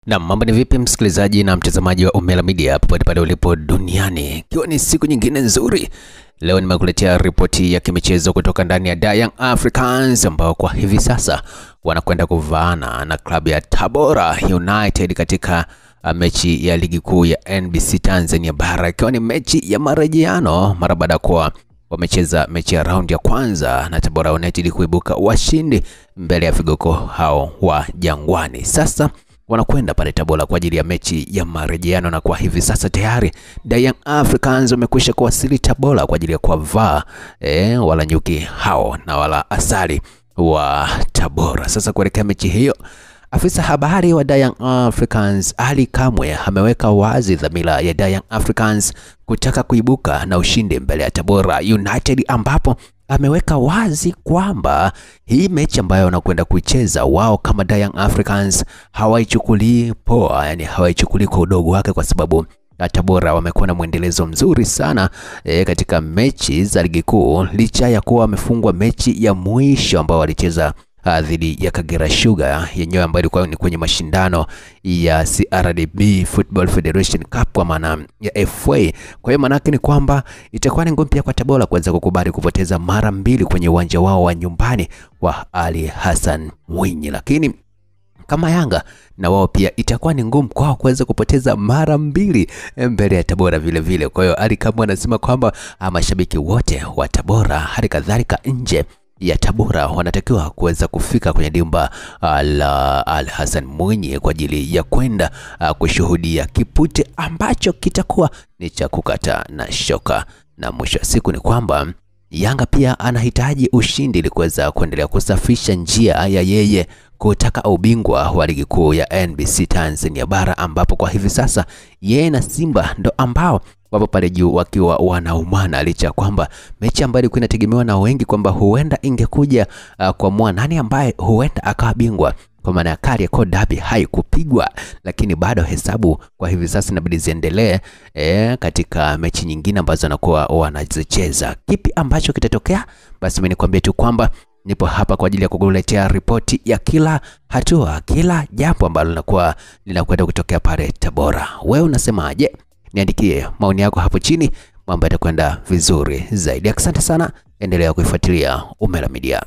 Na mambo ni vipi msikilizaji na mtazamaji wa Umela Media popote pale ulipo duniani. Ikiwa ni siku nyingine nzuri, leo nimekuletea ripoti ya kimichezo kutoka ndani ya Young Africans ambao kwa hivi sasa wanakwenda kuvaana na klabu ya Tabora United katika mechi ya ligi kuu ya NBC Tanzania Bara, ikiwa ni mechi ya marejeano mara baada kwa wamecheza mechi ya round ya kwanza na Tabora United kuibuka washindi mbele ya vigoko hao wa Jangwani. Sasa wanakwenda pale Tabora kwa ajili ya mechi ya marejeano, na kwa hivi sasa tayari Young Africans wamekwisha kuwasili Tabora kwa ajili ya kuwavaa wala nyuki hao na wala asali wa Tabora. Sasa kuelekea mechi hiyo, afisa habari wa Young Africans Ali Kamwe ameweka wazi dhamira ya Young Africans kutaka kuibuka na ushindi mbele ya Tabora United, ambapo ameweka wazi kwamba hii mechi ambayo wanakwenda kuicheza wao kama Young Africans hawaichukulii poa, yani hawaichukulii kwa udogo wake, kwa sababu Tabora wamekuwa na mwendelezo mzuri sana katika mechi za ligi kuu, licha ya kuwa wamefungwa mechi ya mwisho ambao walicheza dhidi ya Kagera Sugar yenyewe ambayo ilikuwa ni kwenye mashindano ya CRDB Football Federation Cup kwa maana ya FA. Kwa hiyo manake ni kwamba itakuwa ni ngumu pia kwa Tabora kuweza kukubali kupoteza mara mbili kwenye uwanja wao wa nyumbani wa Ali Hassan Mwinyi, lakini kama Yanga na wao pia itakuwa ni ngumu kwao kuweza kupoteza mara mbili mbele ya Tabora vile vile. Kwa hiyo Ali kama anasema kwamba mashabiki wote wa Tabora hali kadhalika nje ya Tabora wanatakiwa kuweza kufika kwenye dimba la Ali Hassan Mwinyi kwa ajili ya kwenda kushuhudia kipute ambacho kitakuwa ni cha kukata na shoka. Na mwisho wa siku ni kwamba Yanga pia anahitaji ushindi ili kuweza kuendelea kusafisha njia ya yeye kutaka ubingwa wa ligi kuu ya NBC Tanzania Bara, ambapo kwa hivi sasa yeye na Simba ndo ambao wapo pale juu wakiwa wanaumana, licha kwamba mechi ambayo ilikuwa inategemewa na wengi kwamba huenda ingekuja kwa nani ambaye huenda akawa bingwa kwa maana ya Kariakoo Derby haikupigwa, lakini bado hesabu kwa hivi sasa inabidi ziendelee katika mechi nyingine ambazo wanakuwa wanazicheza. Kipi ambacho kitatokea? Basi mimi nikwambie tu kwamba nipo hapa kwa ajili ya kukuletea ripoti ya kila hatua, kila jambo ambalo linakwenda kutokea pale Tabora. Wewe unasemaje? Niandikie maoni yako hapo chini, mambo yatakwenda vizuri zaidi. Asante sana, endelea kuifuatilia Umela Media.